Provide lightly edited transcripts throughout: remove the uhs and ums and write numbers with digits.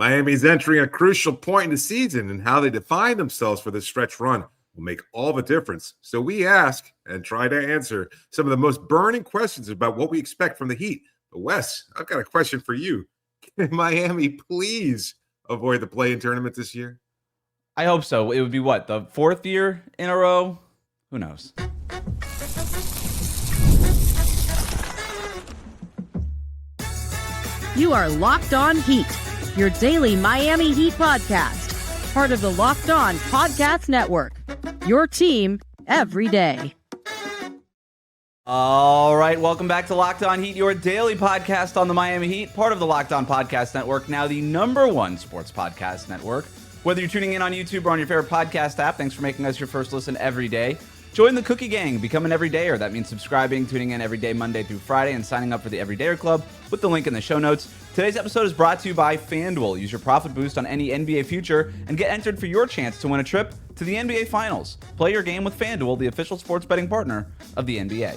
Miami's entering a crucial point in the season, and how they define themselves for this stretch run will make all the difference. So we ask and try to answer some of the most burning questions about what we expect from the Heat. But Wes, I've got a question for you. Can Miami please avoid the play-in tournament this year? I hope so. It would be what, the fourth year in a row? Who knows? You are Locked On Heat, your daily Miami Heat podcast, part of the Locked On Podcast Network, your team every day. All right, welcome back to Locked On Heat, your daily podcast on the Miami Heat, part of the Locked On Podcast Network, now the #1 sports podcast network. Whether you're tuning in on YouTube or on your favorite podcast app, thanks for making us your first listen every day. Join the Cookie Gang, become an everydayer. That means subscribing, tuning in every day, Monday through Friday, and signing up for the Everydayer Club with the link in the show notes. Today's episode is brought to you by FanDuel. Use your profit boost on any NBA future and get entered for your chance to win a trip to the NBA Finals. Play your game with FanDuel, the official sports betting partner of the NBA.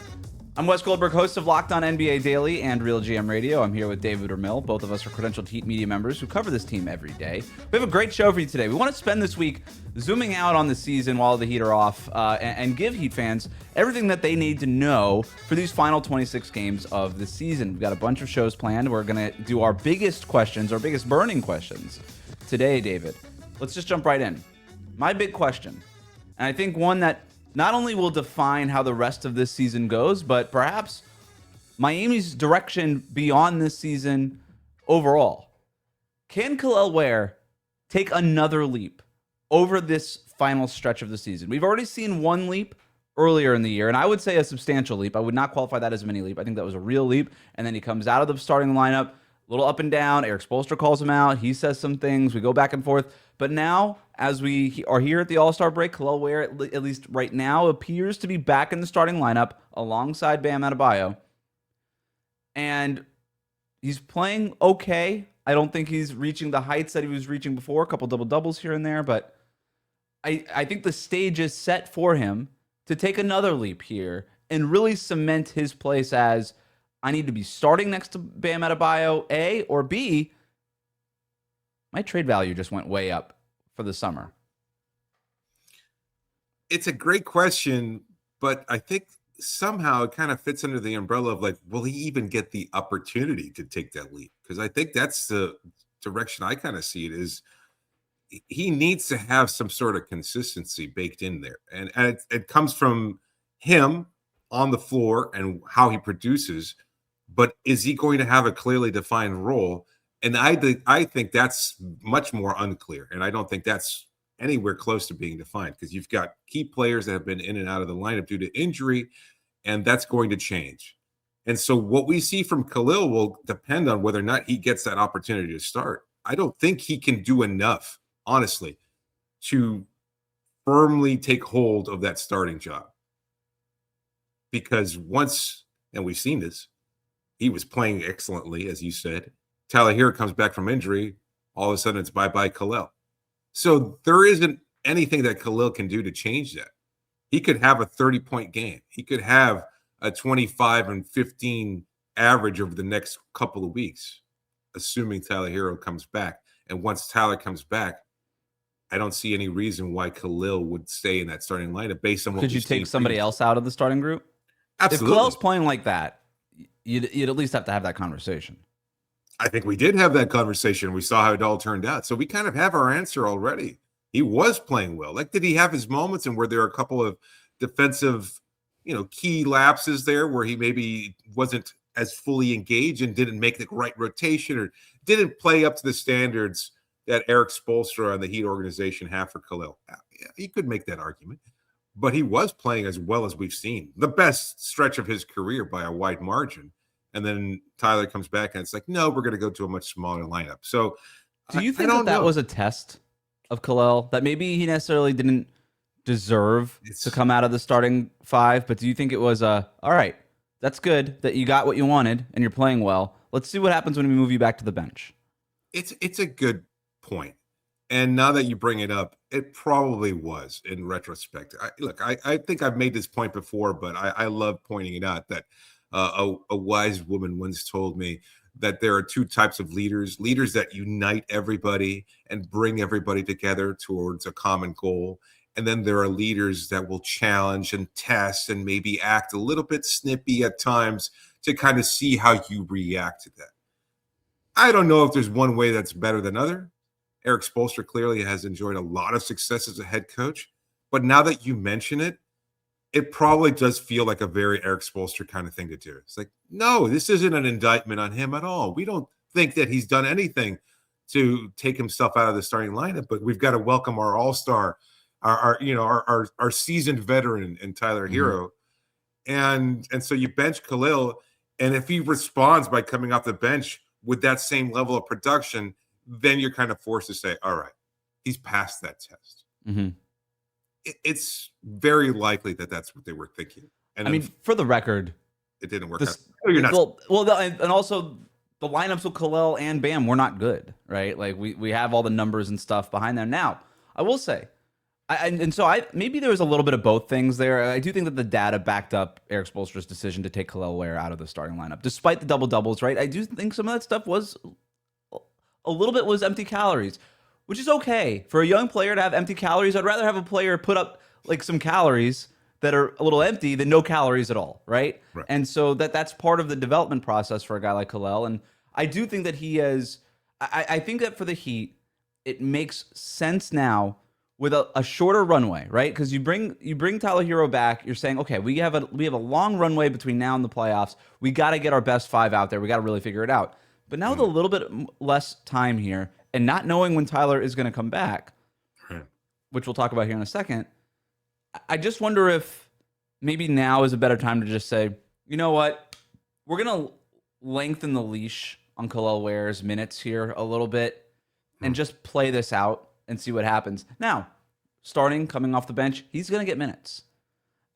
I'm Wes Goldberg, host of Locked On NBA Daily and Real GM Radio. I'm here with David Ramil. Both of us are credentialed Heat media members who cover this team every day. We have a great show for you today. We want to spend this week zooming out on the season while the Heat are off and give Heat fans everything that they need to know for these final 26 games of the season. We've got a bunch of shows planned. We're going to do our biggest questions, our biggest burning questions today, David. Let's just jump right in. My big question, and I think one that not only will define how the rest of this season goes, but perhaps Miami's direction beyond this season overall. Can Kel'el Ware take another leap over this final stretch of the season? We've already seen one leap earlier in the year, and I would say a substantial leap. I would not qualify that as a mini leap. I think that was a real leap. And then he comes out of the starting lineup, a little up and down. Erik Spoelstra calls him out. He says some things. We go back and forth. But now, as we are here at the All-Star break, Kel'el Ware, at least right now, appears to be back in the starting lineup alongside Bam Adebayo. And he's playing okay. I don't think he's reaching the heights that he was reaching before. A couple double-doubles here and there. But I think the stage is set for him to take another leap here and really cement his place as, I need to be starting next to Bam Adebayo, A, or B, my trade value just went way up for the summer. It's a great question, but I think somehow it kind of fits under the umbrella of like, will he even get the opportunity to take that leap? Because I think that's the direction I kind of see it is he needs to have some sort of consistency baked in there. And it comes from him on the floor and how he produces, but is he going to have a clearly defined role? And I think that's much more unclear. And I don't think that's anywhere close to being defined because you've got key players that have been in and out of the lineup due to injury, and that's going to change. And so what we see from Kel'el will depend on whether or not he gets that opportunity to start. I don't think he can do enough, honestly, to firmly take hold of that starting job. Because once, and we've seen this, he was playing excellently, as you said. Tyler Herro comes back from injury. All of a sudden, it's bye-bye Kel'el. So there isn't anything that Kel'el can do to change that. He could have a 30-point game. He could have a 25 and 15 average over the next couple of weeks, assuming Tyler Herro comes back. And once Tyler comes back, I don't see any reason why Kel'el would stay in that starting lineup based on what. Could you take somebody else out of the starting group? Absolutely. If Kel'el's playing like that, you'd at least have to have that conversation. I think we did have that conversation. We saw how it all turned out. So we kind of have our answer already. He was playing well. Like, did he have his moments and where there are a couple of defensive, key lapses there where he maybe wasn't as fully engaged and didn't make the right rotation or didn't play up to the standards that Erik Spoelstra and the Heat organization have for Kel'el? Yeah, he could make that argument. But he was playing as well as we've seen. The best stretch of his career by a wide margin. And then Tyler comes back and it's like, no, we're going to go to a much smaller lineup. So do you think that was a test of Kel'el, that maybe he necessarily didn't deserve to come out of the starting five, but do you think it was all right, that's good that you got what you wanted and you're playing well. Let's see what happens when we move you back to the bench. It's a good point. And now that you bring it up, it probably was in retrospect. I think I've made this point before, but I love pointing it out that a wise woman once told me that there are two types of leaders that unite everybody and bring everybody together towards a common goal. And then there are leaders that will challenge and test and maybe act a little bit snippy at times to kind of see how you react to that. I don't know if there's one way that's better than other. Erik Spoelstra clearly has enjoyed a lot of success as a head coach. But now that you mention it, it probably does feel like a very Erik Spoelstra kind of thing to do. It's like, no, this isn't an indictment on him at all. We don't think that he's done anything to take himself out of the starting lineup, but we've got to welcome our all-star, our seasoned veteran in Tyler Herro. And so you bench Kel'el, and if he responds by coming off the bench with that same level of production, then you're kind of forced to say, all right, he's passed that test. It's very likely that that's what they were thinking. And I mean, for the record, it didn't work out. No, you're not. And also the lineups with Kel'el and Bam were not good, right? Like we have all the numbers and stuff behind them. Now, I will say, maybe there was a little bit of both things there. I do think that the data backed up Erik Spoelstra's decision to take Kel'el Ware out of the starting lineup, despite the double doubles, right? I do think some of that stuff was a little bit was empty calories, which is okay for a young player to have empty calories. I'd rather have a player put up like some calories that are a little empty than no calories at all, right? And so that's part of the development process for a guy like Kel'el. And I do think that he has. I think that for the Heat, it makes sense now with a shorter runway, right? Because you bring Tyler Herro back. You're saying, okay, we have a long runway between now and the playoffs. We got to get our best five out there. We got to really figure it out. But now with a little bit less time here, and not knowing when Tyler is going to come back, which we'll talk about here in a second, I just wonder if maybe now is a better time to just say, you know what, we're going to lengthen the leash on Kel'el Ware's minutes here a little bit and just play this out and see what happens. Now, coming off the bench, he's going to get minutes.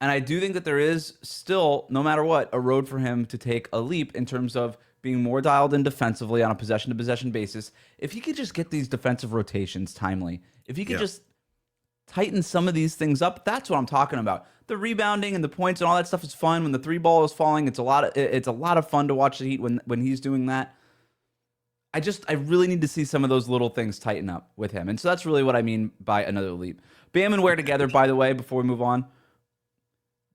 And I do think that there is still, no matter what, a road for him to take a leap in terms of being more dialed in defensively on a possession-to-possession basis. If he could just get these defensive rotations timely, if he could just tighten some of these things up, that's what I'm talking about. The rebounding and the points and all that stuff is fun. When the three ball is falling, it's a lot of fun to watch the Heat when he's doing that. I really need to see some of those little things tighten up with him. And so that's really what I mean by another leap. Bam and Ware together, by the way, before we move on,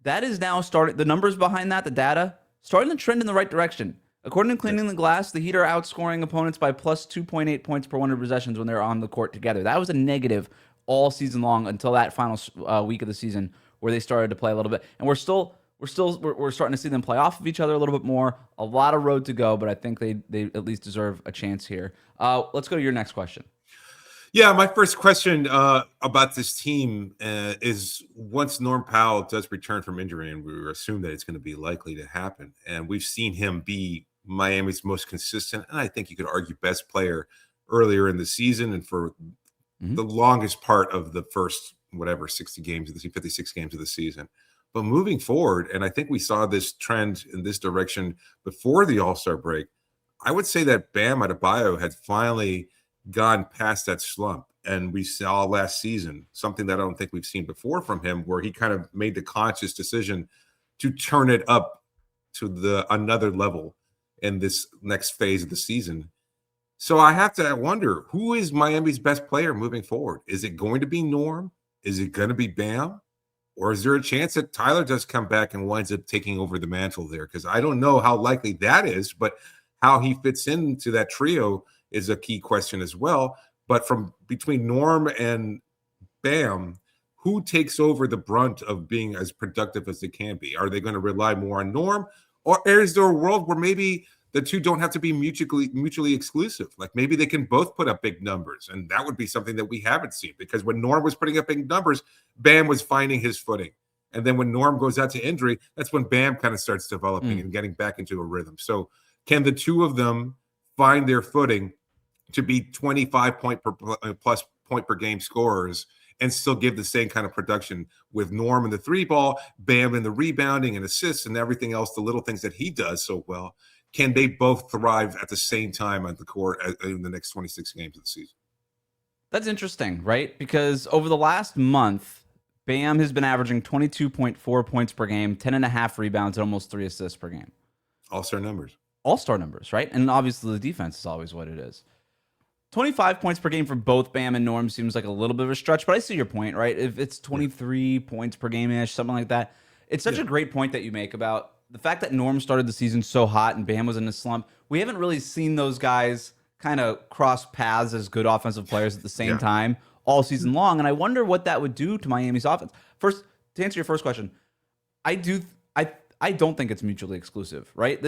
that is now starting, the numbers behind that, the data, starting to trend in the right direction. According to Cleaning the Glass, the Heat are outscoring opponents by plus 2.8 points per 100 possessions when they're on the court together. That was a negative all season long until that final week of the season where they started to play a little bit. And we're starting to see them play off of each other a little bit more. A lot of road to go, but I think they at least deserve a chance here. Let's go to your next question. Yeah, my first question about this team is once Norm Powell does return from injury, and we assume that it's going to be likely to happen, and we've seen him be Miami's most consistent, and I think you could argue best player earlier in the season and for the longest part of the first, 60 games of the 56 games of the season. But moving forward, and I think we saw this trend in this direction before the All-Star break, I would say that Bam Adebayo had finally gone past that slump. And we saw last season something that I don't think we've seen before from him, where he kind of made the conscious decision to turn it up to another level in this next phase of the season. So I have to wonder, who is Miami's best player moving forward? Is it going to be Norm? Is it going to be Bam? Or is there a chance that Tyler does come back and winds up taking over the mantle there? Because I don't know how likely that is, but how he fits into that trio is a key question as well. But from between Norm and Bam, who takes over the brunt of being as productive as they can be? Are they going to rely more on Norm? Or is there a world where maybe the two don't have to be mutually exclusive? Like maybe they can both put up big numbers. And that would be something that we haven't seen, because when Norm was putting up big numbers, Bam was finding his footing. And then when Norm goes out to injury, that's when Bam kind of starts developing and getting back into a rhythm. So can the two of them find their footing to be 25 plus point per game scorers and still give the same kind of production with Norm in the three ball, Bam in the rebounding and assists and everything else, the little things that he does so well? Can they both thrive at the same time on the court in the next 26 games of the season? That's interesting, right? Because over the last month, Bam has been averaging 22.4 points per game, 10.5 rebounds, and almost 3 assists per game. All-star numbers. all-star numbers, right? And obviously the defense is always what it is. 25 points per game for both Bam and Norm seems like a little bit of a stretch, but I see your point, right? If it's 23 points per game-ish, something like that, it's such a great point that you make about the fact that Norm started the season so hot and Bam was in a slump. We haven't really seen those guys kind of cross paths as good offensive players at the same time all season long, and I wonder what that would do to Miami's offense. First, to answer your first question, I don't think it's mutually exclusive, right?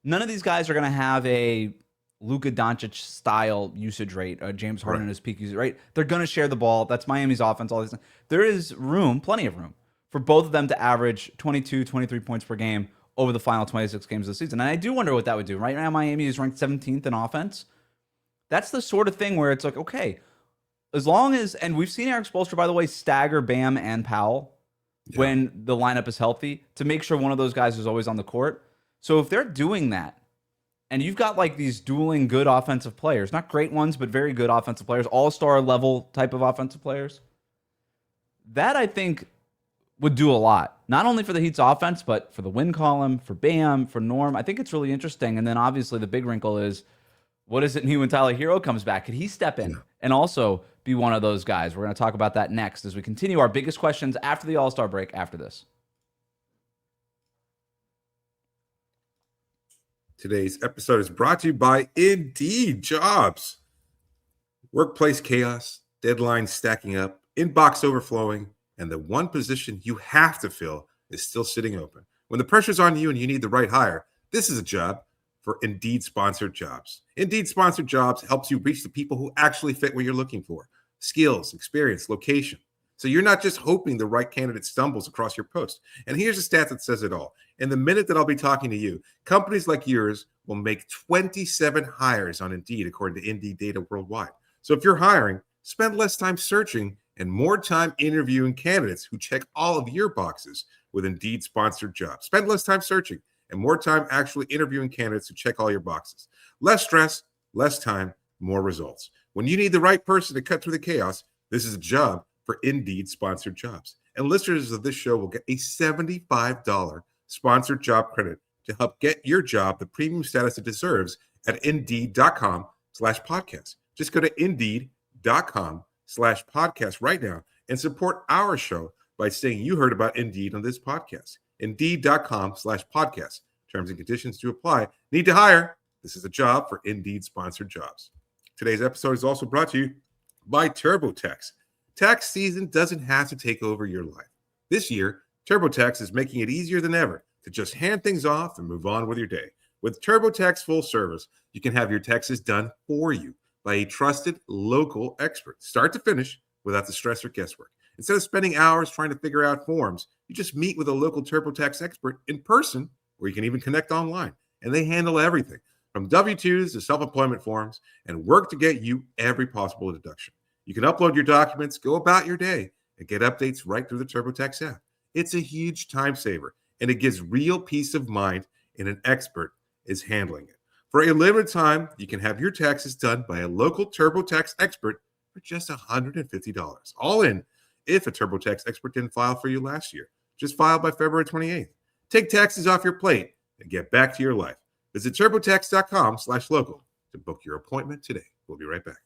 None of these guys are going to have a Luka Doncic style usage rate, James Harden in his peak usage rate. They're going to share the ball. That's Miami's offense. All these things. There is room, plenty of room, for both of them to average 22, 23 points per game over the final 26 games of the season. And I do wonder what that would do. Right now, Miami is ranked 17th in offense. That's the sort of thing where it's like, okay, as long as, and we've seen Erik Spoelstra, by the way, stagger Bam and Powell when the lineup is healthy to make sure one of those guys is always on the court. So if they're doing that, and you've got like these dueling good offensive players, not great ones, but very good offensive players, all-star level type of offensive players, that I think would do a lot. Not only for the Heat's offense, but for the win column, for Bam, for Norm. I think it's really interesting. And then obviously the big wrinkle is, what does it mean when Tyler Herro comes back? Could he step in and also be one of those guys? We're going to talk about that next as we continue our biggest questions after the All-Star break after this. Today's episode is brought to you by Indeed Jobs. Workplace chaos, deadlines stacking up, inbox overflowing, and the one position you have to fill is still sitting open. When the pressure's on you and you need the right hire, this is a job for Indeed Sponsored Jobs. Indeed Sponsored Jobs helps you reach the people who actually fit what you're looking for. Skills, experience, location. So you're not just hoping the right candidate stumbles across your post. And here's a stat that says it all. In the minute that I'll be talking to you, companies like yours will make 27 hires on Indeed, according to Indeed data worldwide. So if you're hiring, spend less time searching and more time interviewing candidates who check all of your boxes with Indeed Sponsored Jobs. Spend less time searching and more time actually interviewing candidates who check all your boxes. Less stress, less time, more results. When you need the right person to cut through the chaos, this is a job for Indeed Sponsored Jobs. And listeners of this show will get a $75 sponsored job credit to help get your job the premium status it deserves at Indeed.com/podcast. Just go to Indeed.com/podcast right now and support our show by saying you heard about Indeed on this podcast. Indeed.com/podcast. Terms and conditions to apply. Need to hire? This is a job for Indeed Sponsored Jobs. Today's episode is also brought to you by TurboTax. Tax season doesn't have to take over your life. This year, TurboTax is making it easier than ever to just hand things off and move on with your day. With TurboTax Full Service, you can have your taxes done for you by a trusted local expert, start to finish, without the stress or guesswork. Instead of spending hours trying to figure out forms, you just meet with a local TurboTax expert in person, or you can even connect online, and they handle everything from W-2s to self-employment forms and work to get you every possible deduction. You can upload your documents, go about your day, and get updates right through the TurboTax app. It's a huge time saver, and it gives real peace of mind, and an expert is handling it. For a limited time, you can have your taxes done by a local TurboTax expert for just $150. All in, if a TurboTax expert didn't file for you last year. Just file by February 28th. Take taxes off your plate and get back to your life. Visit TurboTax.com/local to book your appointment today. We'll be right back.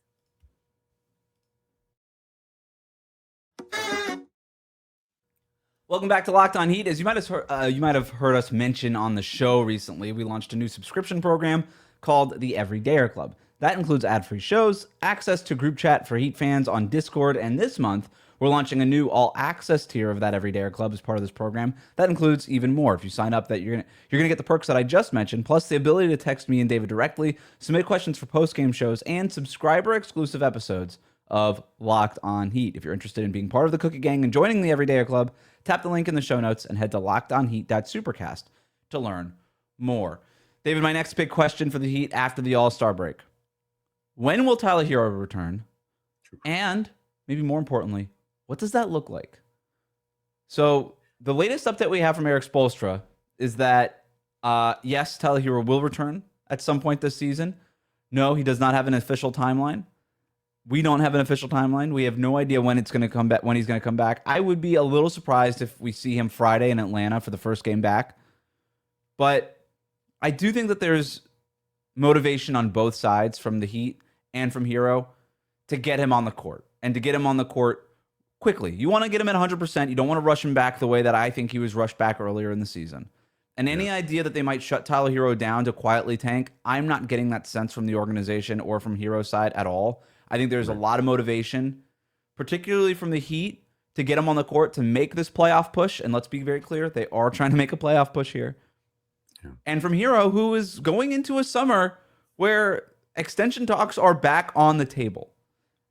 Welcome back to Locked On Heat. As you might have heard us mention on the show recently, we launched a new subscription program called the Everydayer Club. That includes ad-free shows, access to group chat for Heat fans on Discord, and this month, we're launching a new all-access tier of that Everydayer Club as part of this program. That includes even more. If you sign up, that you're gonna get the perks that I just mentioned, plus the ability to text me and David directly, submit questions for post-game shows, and subscriber-exclusive episodes of Locked On Heat. If you're interested in being part of the Cookie Gang and joining the Everydayer Club, tap the link in the show notes and head to lockedonheat.supercast to learn more. David, my next big question for the Heat after the All-Star break. When will Tyler Herro return? And maybe more importantly, what does that look like? So the latest update we have from Erik Spoelstra is that, yes, Tyler Herro will return at some point this season. No, he does not have an official timeline. We don't have an official timeline. We have no idea when it's going to come back. When he's going to come back. I would be a little surprised if we see him Friday in Atlanta for the first game back. But I do think that there's motivation on both sides from the Heat and from Herro to get him on the court and to get him on the court quickly. You want to get him at 100%. You don't want to rush him back the way that I think he was rushed back earlier in the season. And any idea that they might shut Tyler Herro down to quietly tank, I'm not getting that sense from the organization or from Herro's side at all. I think there's a lot of motivation, particularly from the Heat, to get him on the court to make this playoff push. And let's be very clear, they are trying to make a playoff push here. Yeah. And from Herro, who is going into a summer where extension talks are back on the table.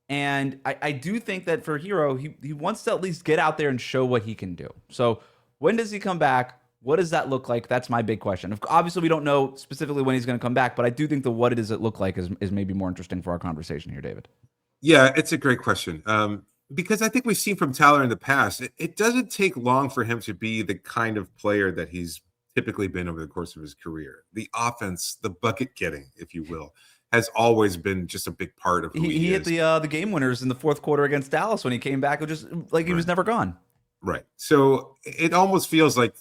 And I do think that for Herro, he wants to at least get out there and show what he can do. So when does he come back? What does that look like? That's my big question. Obviously, we don't know specifically when he's going to come back, but I do think the what does it look like is maybe more interesting for our conversation here, David. Yeah, it's a great question. Because I think we've seen from Tyler in the past, it doesn't take long for him to be the kind of player that he's typically been over the course of his career. The offense, the bucket getting, if you will, has always been just a big part of who he is. He hit the game winners in the fourth quarter against Dallas when he came back. It was just like he was never gone. Right. So it almost feels like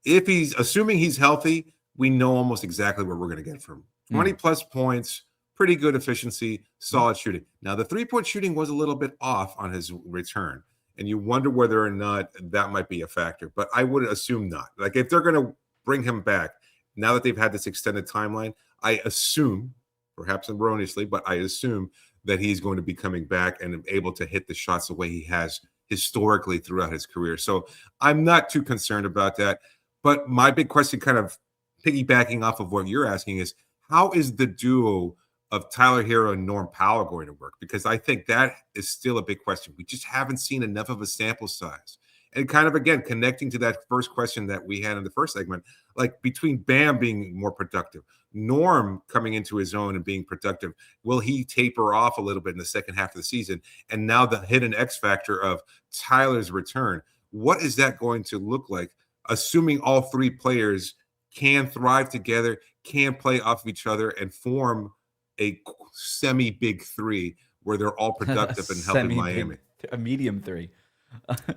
if he's assuming he's healthy, we know almost exactly what we're going to get from him. 20 plus points, pretty good efficiency, solid shooting. Now, the 3-point shooting was a little bit off on his return, and you wonder whether or not that might be a factor. But I would assume not. Like, if they're going to bring him back, now that they've had this extended timeline, I assume, perhaps erroneously, but I assume that he's going to be coming back and able to hit the shots the way he has historically throughout his career. So I'm not too concerned about that. But my big question, kind of piggybacking off of what you're asking, is how is the duo of Tyler Herro and Norm Powell going to work? Because I think that is still a big question. We just haven't seen enough of a sample size. And kind of, again, connecting to that first question that we had in the first segment, like between Bam being more productive, Norm coming into his own and being productive, will he taper off a little bit in the second half of the season? And now the hidden X factor of Tyler's return, what is that going to look like? Assuming all three players can thrive together, can play off of each other, and form a semi-big three where they're all productive and helping Miami. A medium three.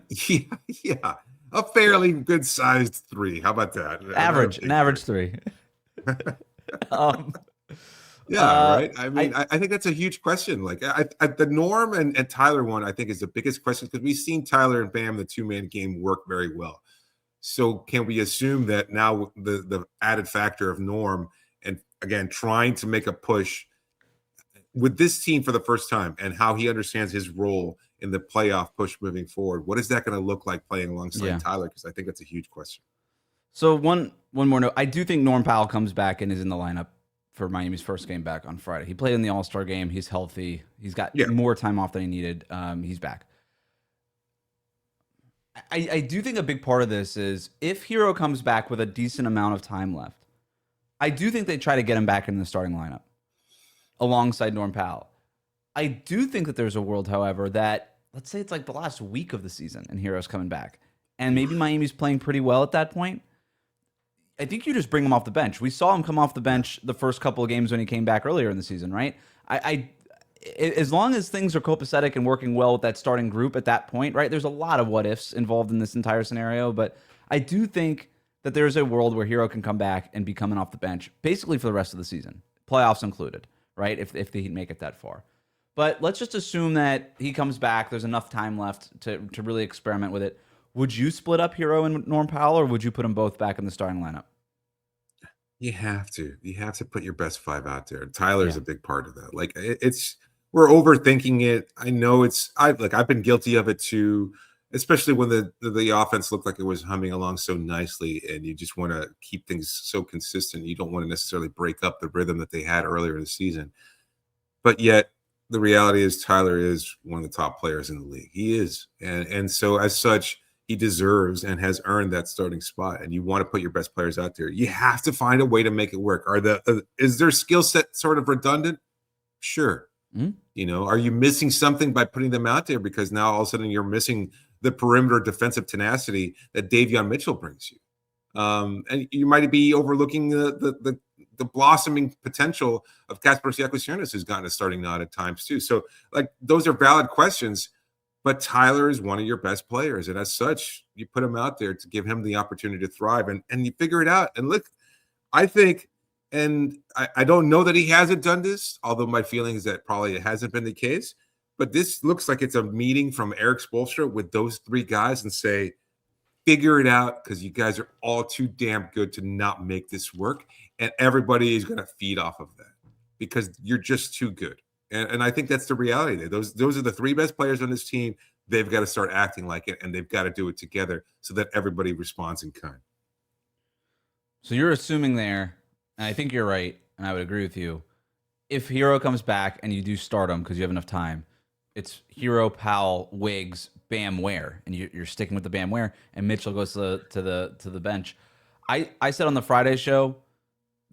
Yeah. A fairly good-sized three. How about that? An average three. Right? I mean, I think that's a huge question. Like, the Norm and Tyler one, I think, is the biggest question because we've seen Tyler and Bam, the two-man game, work very well. So can we assume that now the added factor of Norm and, again, trying to make a push with this team for the first time and how he understands his role in the playoff push moving forward, what is that going to look like playing alongside Tyler? Because I think that's a huge question. So one more note. I do think Norm Powell comes back and is in the lineup for Miami's first game back on Friday. He played in the All-Star game. He's healthy. He's got more time off than he needed. He's back. I do think a big part of this is if Herro comes back with a decent amount of time left, I do think they try to get him back in the starting lineup alongside Norm Powell. I do think that there's a world, however, that let's say it's like the last week of the season and Herro's coming back and maybe Miami's playing pretty well at that point. I think you just bring him off the bench. We saw him come off the bench the first couple of games when he came back earlier in the season, right? As long as things are copacetic and working well with that starting group at that point, right? There's a lot of what ifs involved in this entire scenario, but I do think that there's a world where Herro can come back and be coming off the bench basically for the rest of the season, playoffs included, right? If the Heat make it that far. But let's just assume that he comes back. There's enough time left to really experiment with it. Would you split up Herro and Norm Powell, or would you put them both back in the starting lineup? You have to. You have to put your best five out there. Tyler's a big part of that. Like we're overthinking it. I know I've been guilty of it too, especially when the offense looked like it was humming along so nicely, and you just want to keep things so consistent. You don't want to necessarily break up the rhythm that they had earlier in the season. But yet, the reality is Tyler is one of the top players in the league. He is, and so as such, he deserves and has earned that starting spot. And you want to put your best players out there. You have to find a way to make it work. Is their skill set sort of redundant? Sure. Mm-hmm. Are you missing something by putting them out there? Because now all of a sudden you're missing the perimeter defensive tenacity that Davion Mitchell brings you. And you might be overlooking the blossoming potential of Kasper Giannis, who's gotten a starting nod at times too. So like those are valid questions. But Tyler is one of your best players. And as such, you put him out there to give him the opportunity to thrive and you figure it out. And look, I think And I don't know that he hasn't done this, although my feeling is that probably it hasn't been the case. But this looks like it's a meeting from Erik Spoelstra with those three guys and say, figure it out because you guys are all too damn good to not make this work. And everybody is going to feed off of that because you're just too good. And I think that's the reality there. Those are the three best players on this team. They've got to start acting like it, and they've got to do it together so that everybody responds in kind. So you're assuming there, and I think you're right, and I would agree with you. If Herro comes back and you do start him because you have enough time, it's Herro, Powell, Wiggs, Bam Ware, and you're sticking with the Bam Ware, and Mitchell goes to the bench. I said on the Friday show,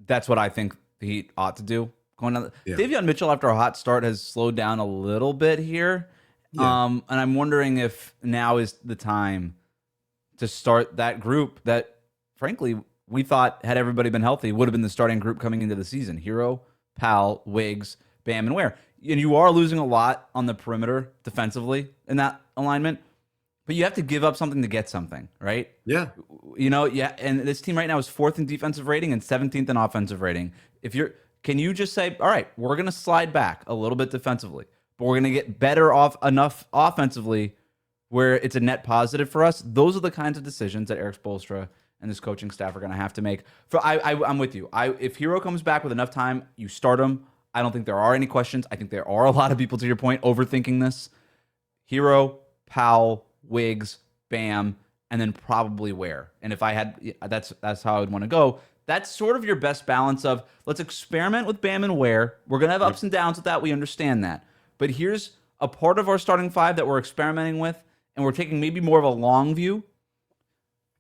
that's what I think the Heat ought to do. Going on, Davion Mitchell after a hot start has slowed down a little bit here, and I'm wondering if now is the time to start that group that, frankly, we thought had everybody been healthy would have been the starting group coming into the season: Herro, Powell, Wiggs, Bam, and Ware. And you are losing a lot on the perimeter defensively in that alignment, but you have to give up something to get something, right? Yeah. And this team right now is 4th in defensive rating and 17th in offensive rating. Can you just say, all right, we're going to slide back a little bit defensively, but we're going to get better off enough offensively where it's a net positive for us? Those are the kinds of decisions that Erik Spoelstra and this coaching staff are going to have to make. I'm with you. If Herro comes back with enough time, you start him. I don't think there are any questions. I think there are a lot of people, to your point, overthinking this. Herro, Powell, Wiggs, Bam, and then probably Ware. And if I had, that's how I would want to go. That's sort of your best balance of, let's experiment with Bam and Ware. We're going to have ups and downs with that. We understand that. But here's a part of our starting five that we're experimenting with, and we're taking maybe more of a long view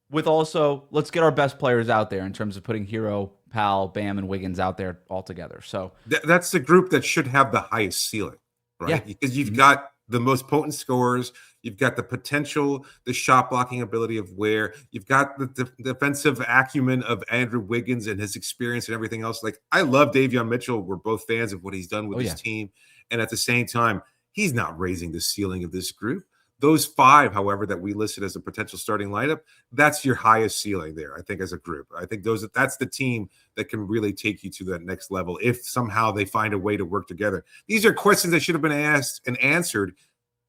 with also, let's get our best players out there in terms of putting Herro, Powell, Bam, and Wiggins out there all together. So that's the group that should have the highest ceiling, right? Yeah. Because you've got the most potent scorers. You've got the potential, the shot blocking ability of Ware. You've got the defensive acumen of Andrew Wiggins and his experience and everything else. Like, I love Davion Mitchell. We're both fans of what he's done with his team. And at the same time, he's not raising the ceiling of this group. Those five, however, that we listed as a potential starting lineup, that's your highest ceiling there, I think, as a group. I think that's the team that can really take you to that next level if somehow they find a way to work together. These are questions that should have been asked and answered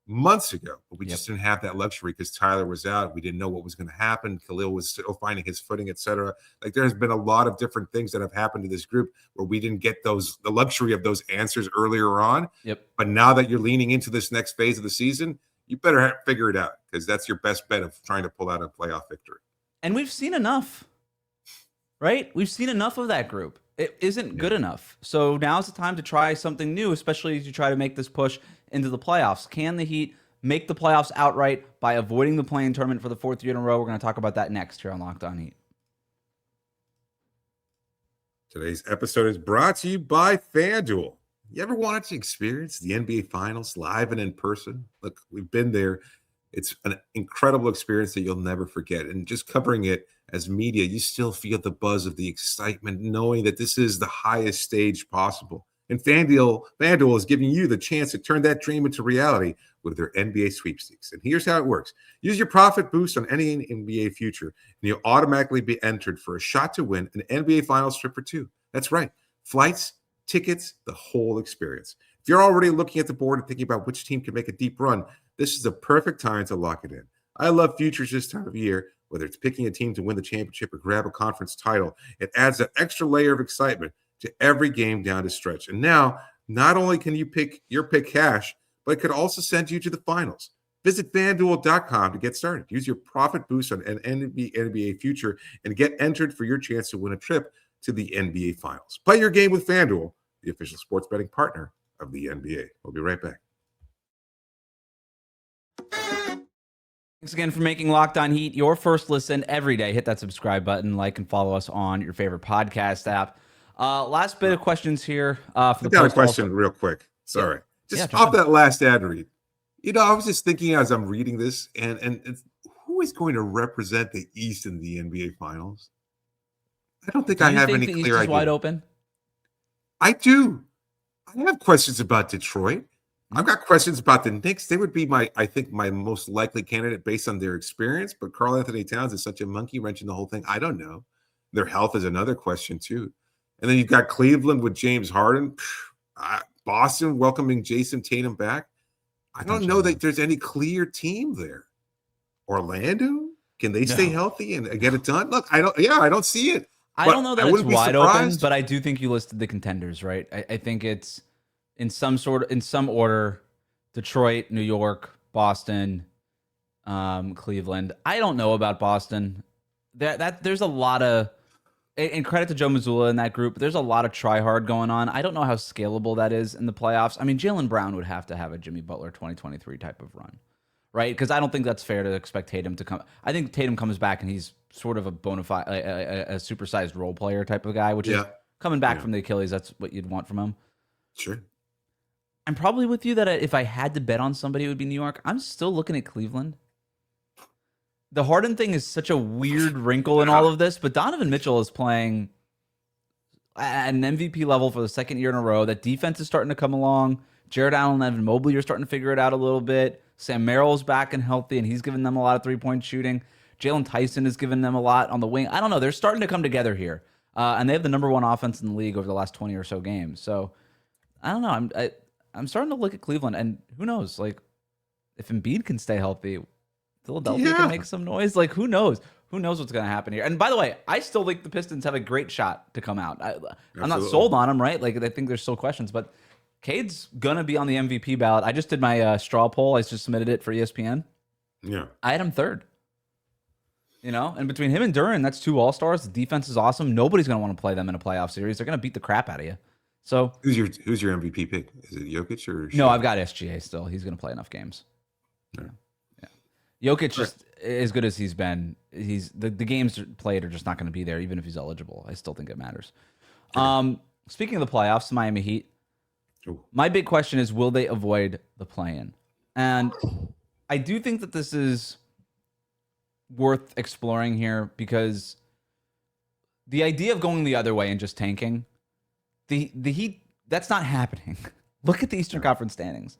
months ago, but we just didn't have that luxury because Tyler was out. We didn't know what was going to happen. Kel'el was still finding his footing, etc. Like, there's been a lot of different things that have happened to this group where we didn't get the luxury of those answers earlier on. But now that you're leaning into this next phase of the season, you better figure it out because that's your best bet of trying to pull out a playoff victory. And we've seen enough, right? We've seen enough of that group. It isn't good enough. So now's the time to try something new, especially as you try to make this push into the playoffs. Can the Heat make the playoffs outright by avoiding the play-in tournament for the 4th year in a row? We're going to talk about that next here on Locked On Heat. Today's episode is brought to you by FanDuel. You ever wanted to experience the NBA Finals live and in person? Look, we've been there. It's an incredible experience that you'll never forget. And just covering it as media, you still feel the buzz of the excitement, knowing that this is the highest stage possible. And FanDuel is giving you the chance to turn that dream into reality with their NBA sweepstakes. And here's how it works. Use your profit boost on any NBA future, and you'll automatically be entered for a shot to win an NBA Finals trip for two. That's right. Flights, tickets, the whole experience. If you're already looking at the board and thinking about which team can make a deep run, this is the perfect time to lock it in. I love futures this time of year, whether it's picking a team to win the championship or grab a conference title. It adds an extra layer of excitement to every game down the stretch. And now, not only can you pick your pick cash, but it could also send you to the finals. Visit FanDuel.com to get started. Use your profit boost on an NBA future and get entered for your chance to win a trip to the NBA Finals. Play your game with FanDuel, the official sports betting partner of the NBA. We'll be right back. Thanks again for making Locked On Heat your first listen every day. Hit that subscribe button, like and follow us on your favorite podcast app. Last bit of questions here. I got a question real quick. Sorry. Just off that last ad read. I was just thinking as I'm reading this, and who is going to represent the East in the NBA Finals? I don't think I have any clear idea. East is wide open? I do. I have questions about Detroit. I've got questions about the Knicks. They would be my most likely candidate based on their experience. But Karl Anthony Towns is such a monkey wrench in the whole thing. I don't know. Their health is another question too. And then you've got Cleveland with James Harden. Boston welcoming Jason Tatum back. I don't know that there's any clear team there. Orlando, can they stay healthy and get it done? Look, I don't see it. I don't know that it's wide open, but I do think you listed the contenders, right? I think it's in some order: Detroit, New York, Boston, Cleveland. I don't know about Boston. There's a lot of, and credit to Joe Mazzulla in that group. There's a lot of try hard going on. I don't know how scalable that is in the playoffs. I mean, Jaylen Brown would have to have a Jimmy Butler 2023 type of run, right? Because I don't think that's fair to expect Tatum to come. I think Tatum comes back and he's sort of a bona fide, a supersized role player type of guy, which is coming back from the Achilles. That's what you'd want from him. Sure. I'm probably with you that if I had to bet on somebody, it would be New York. I'm still looking at Cleveland. The Harden thing is such a weird wrinkle in all of this, but Donovan Mitchell is playing at an MVP level for the second year in a row. That defense is starting to come along. Jared Allen and Evan Mobley are starting to figure it out a little bit. Sam Merrill's back and healthy, and he's giving them a lot of three-point shooting. Jalen Tyson is giving them a lot on the wing. I don't know. They're starting to come together here. And they have the number one offense in the league over the last 20 or so games. So, I don't know. I'm starting to look at Cleveland, and who knows? Like, if Embiid can stay healthy, Philadelphia can make some noise. Like, who knows? Who knows what's going to happen here? And by the way, I still think the Pistons have a great shot to come out. I'm not sold on them, right? Like, I think there's still questions, but Cade's going to be on the MVP ballot. I just did my straw poll. I just submitted it for ESPN. Yeah. I had him third. You know, and between him and Duran, that's two all-stars. The defense is awesome. Nobody's going to want to play them in a playoff series. They're going to beat the crap out of you. So who's your MVP pick? Is it Jokic or no? I've got SGA still. He's going to play enough games. Yeah. Jokic just as good as he's been. The games played are just not going to be there, even if he's eligible. I still think it matters. Speaking of the playoffs, the Miami Heat. Ooh. My big question is, will they avoid the play-in? And I do think that this is worth exploring here because the idea of going the other way and just tanking, the Heat, that's not happening. Look at the Eastern Conference standings.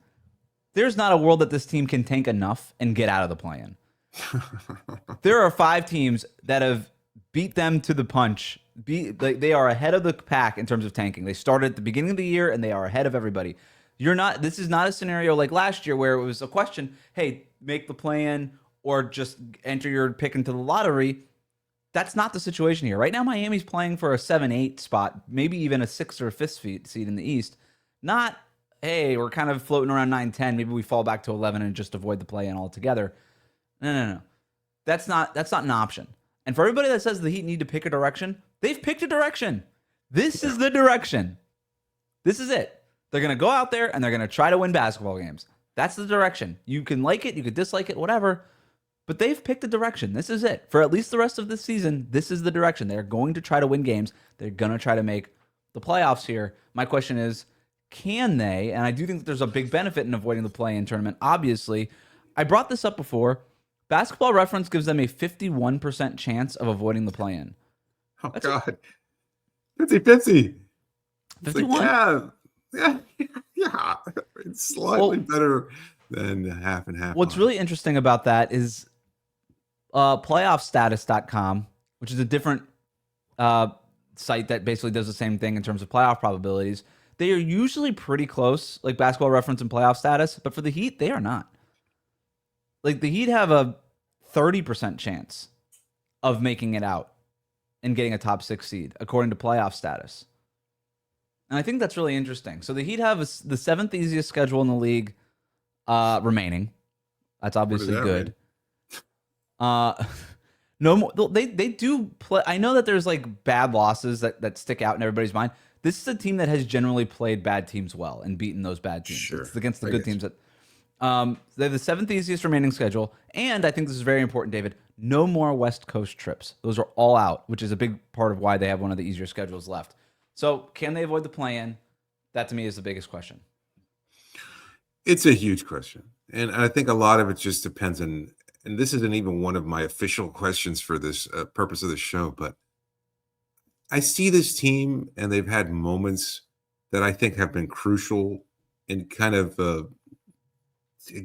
There's not a world that this team can tank enough and get out of the play-in. There are 5 teams that have beat them to the punch. They are ahead of the pack in terms of tanking. They started at the beginning of the year and they are ahead of everybody. This is not a scenario like last year where it was a question, hey, make the play-in or just enter your pick into the lottery. That's not the situation here. Right now, Miami's playing for a 7-8 spot, maybe even a 6th or 5th seed in the East. Not, hey, we're kind of floating around 9-10. Maybe we fall back to 11 and just avoid the play-in altogether. No. That's not an option. And for everybody that says the Heat need to pick a direction, they've picked a direction. This is the direction. This is it. They're going to go out there and they're going to try to win basketball games. That's the direction. You can like it, you could dislike it, whatever. But they've picked a direction. This is it. For at least the rest of this season, this is the direction. They're going to try to win games. They're going to try to make the playoffs here. My question is, can they? And I do think that there's a big benefit in avoiding the play-in tournament. Obviously, I brought this up before. Basketball Reference gives them a 51% chance of avoiding the play-in. Oh, that's God. 50-50. 51? Yeah. It's slightly better than half and half. What's really interesting about that is playoffstatus.com, which is a different site that basically does the same thing in terms of playoff probabilities. They are usually pretty close, like Basketball Reference and playoff status, but for the Heat, they are not. Like the Heat have a 30% chance of making it out and getting a top 6 seed, according to playoff status. And I think that's really interesting. So the Heat have the 7th easiest schedule in the league remaining. That's obviously good. No more. They do play. I know that there's like bad losses that stick out in everybody's mind. This is a team that has generally played bad teams well and beaten those bad teams. Sure. It's against the good teams that they have the 7th easiest remaining schedule. And I think this is very important, David. No more West Coast trips. Those are all out, which is a big part of why they have one of the easier schedules left. So can they avoid the play-in? That to me is the biggest question. It's a huge question. And I think a lot of it just depends on, and this isn't even one of my official questions for this purpose of the show, but I see this team and they've had moments that I think have been crucial in kind of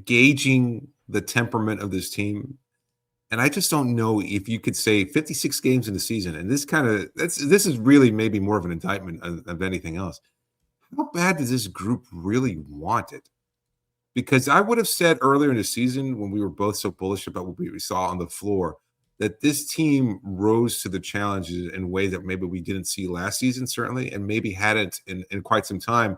gauging the temperament of this team. And I just don't know if you could say 56 games in the season, and this is really maybe more of an indictment of anything else. How bad does this group really want it? Because I would have said earlier in the season when we were both so bullish about what we saw on the floor, that this team rose to the challenges in a way that maybe we didn't see last season, certainly, and maybe hadn't in quite some time.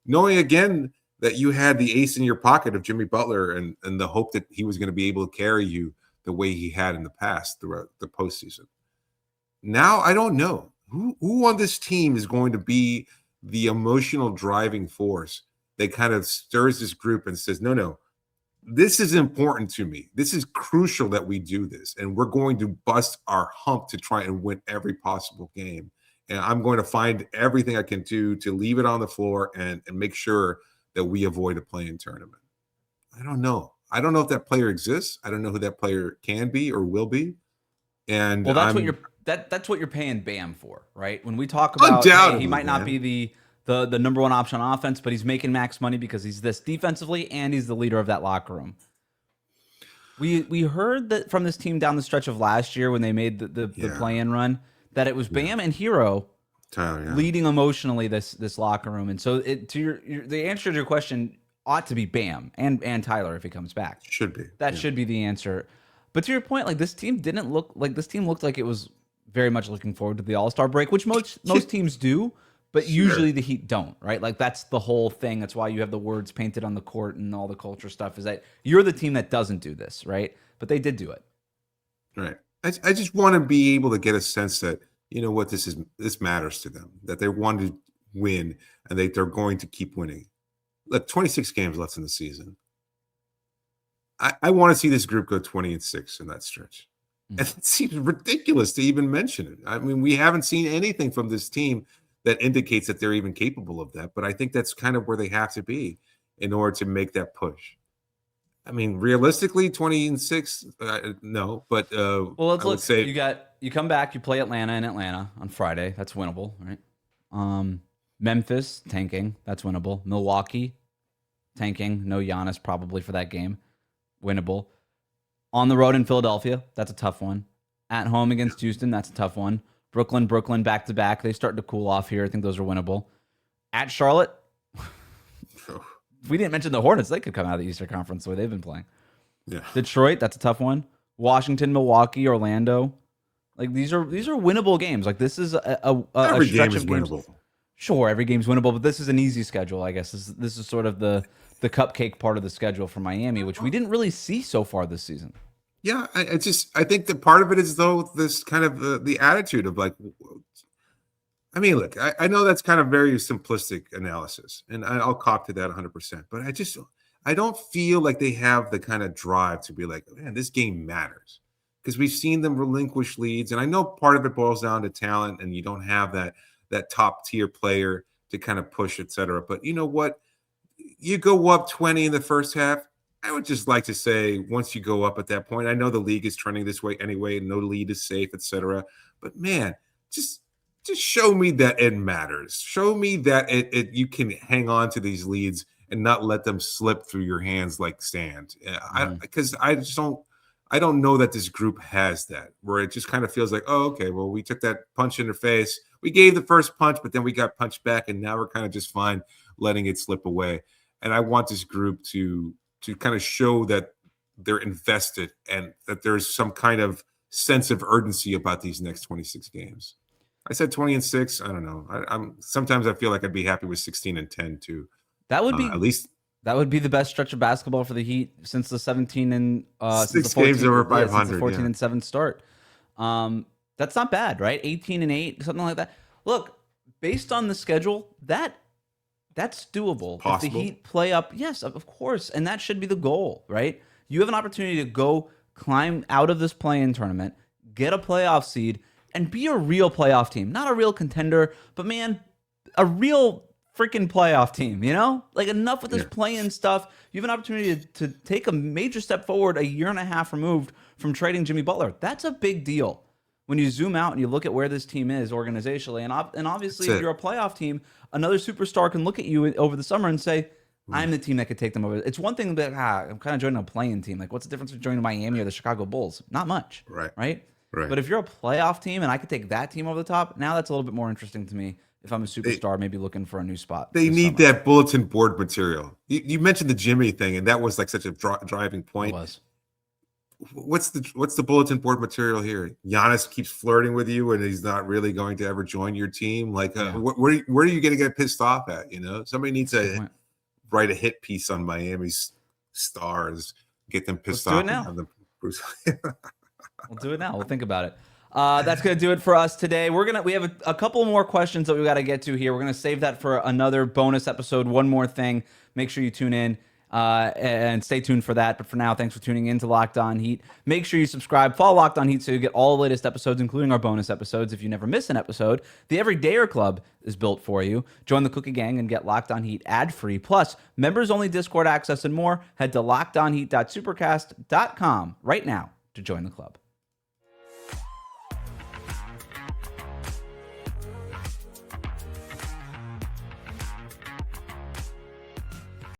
Knowing again that you had the ace in your pocket of Jimmy Butler and the hope that he was going to be able to carry you the way he had in the past throughout the postseason. Now, I don't know. Who on this team is going to be the emotional driving force that kind of stirs this group and says, no, this is important to me. This is crucial that we do this. And we're going to bust our hump to try and win every possible game. And I'm going to find everything I can do to leave it on the floor and make sure that we avoid a play-in tournament. I don't know. I don't know if that player exists. I don't know who that player can be or will be. And well, that's what you're paying Bam for, right? When we talk about hey, he might not be the number one option on offense, but he's making max money because he's this defensively and he's the leader of that locker room. We heard that from this team down the stretch of last year when they made the play-in run that it was Bam and Herro Tyler, leading emotionally this locker room. And so the answer to your question ought to be Bam and Tyler if he comes back. Should be. That should be the answer. But to your point, like this team looked like it was very much looking forward to the All-Star break, which most teams do, but usually the Heat don't, right? Like that's the whole thing. That's why you have the words painted on the court and all the culture stuff is that you're the team that doesn't do this, right? But they did do it. Right. I just want to be able to get a sense that, you know what, this matters to them, that they want to win and they're going to keep winning. Look, 26 games left in the season. I want to see this group go 20-6 in that stretch. And it seems ridiculous to even mention it. I mean, we haven't seen anything from this team that indicates that they're even capable of that. But I think that's kind of where they have to be in order to make that push. I mean, realistically, 20-6, no. But well, let's look. Say you come back, you play Atlanta in Atlanta on Friday. That's winnable, right? Memphis tanking, that's winnable. Milwaukee tanking, no Giannis probably for that game, winnable. On the road in Philadelphia, that's a tough one. At home against Houston, that's a tough one. Brooklyn back to back. They start to cool off here. I think those are winnable. At Charlotte, if we didn't mention the Hornets, they could come out of the Eastern Conference the way they've been playing. Yeah. Detroit, that's a tough one. Washington, Milwaukee, Orlando, like these are winnable games. Like this is every game is winnable. Sure, every game's winnable, but this is an easy schedule, I guess. This is sort of the cupcake part of the schedule for Miami, which we didn't really see so far this season. Yeah, I think that part of it is though this kind of the attitude of like, I mean, look, I know that's kind of very simplistic analysis, and I'll cop to that 100%. But I don't feel like they have the kind of drive to be like, man, this game matters, because we've seen them relinquish leads, and I know part of it boils down to talent, and you don't have that top tier player to kind of push, et cetera. But you know what? You go up 20 in the first half. I would just like to say, once you go up at that point, I know the league is trending this way anyway, and no lead is safe, et cetera. But man, just show me that it matters. Show me that you can hang on to these leads and not let them slip through your hands like sand. Because I don't know that this group has that, where it just kind of feels like, oh, okay, well, we took that punch in the face. We gave the first punch, but then we got punched back, and now we're kind of just fine letting it slip away. And I want this group to kind of show that they're invested and that there's some kind of sense of urgency about these next 26 games. I said 20-6. I don't know. Sometimes I feel like I'd be happy with 16-10 too. That would be at least that would be the best stretch of basketball for the Heat since the 17 and 6 games over 500, since the 14-7 start. That's not bad, right? 18-8, something like that. Look, based on the schedule, that's doable. Possible. If the Heat play up, yes, of course, and that should be the goal, right? You have an opportunity to go climb out of this play-in tournament, get a playoff seed, and be a real playoff team. Not a real contender, but man, a real freaking playoff team, you know? Like enough with this play-in stuff. You have an opportunity to take a major step forward a year and a half removed from trading Jimmy Butler. That's a big deal. When you zoom out and you look at where this team is organizationally, and obviously if you're a playoff team, another superstar can look at you over the summer and say, I'm the team that could take them over. It's one thing that I'm kind of joining a playing team. Like, what's the difference between joining Miami or the Chicago Bulls? Not much. Right. But if you're a playoff team and I could take that team over the top, now that's a little bit more interesting to me. If I'm a superstar, maybe looking for a new spot. They need that bulletin board material. You mentioned the Jimmy thing, and that was like such a driving point. It was. What's the bulletin board material here? Giannis keeps flirting with you, and he's not really going to ever join your team. Like, where are you going to get pissed off at? Somebody needs to write a hit piece on Miami's stars, get them pissed off. Do it now. We'll do it now. We'll think about it. That's going to do it for us today. We have a couple more questions that we got to get to here. We're going to save that for another bonus episode. One more thing. Make sure you tune in and stay tuned for that. But for now, thanks for tuning in to Locked On Heat. Make sure you subscribe. Follow Locked On Heat so you get all the latest episodes, including our bonus episodes. If you never miss an episode, the Everydayer Club is built for you. Join the Cookie Gang and get Locked On Heat ad-free. Plus, members-only Discord access and more. Head to lockedonheat.supercast.com right now to join the club.